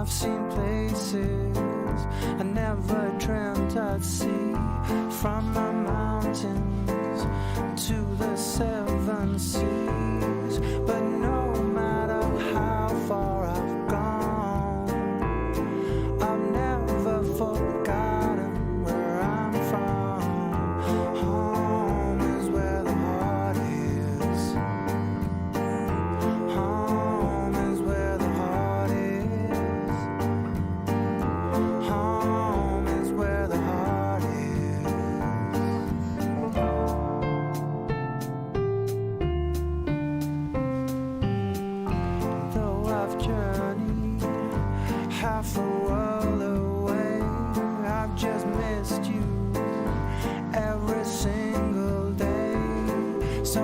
I've seen places I never dreamt I'd see, from the mountains to the seven seas. But no matter how far I've gone, I've never forgotten where I'm from. Home is where the heart is. Home is where the heart is. Home is where the heart is. Though I've journeyed half a world away, I've just missed you every single day. So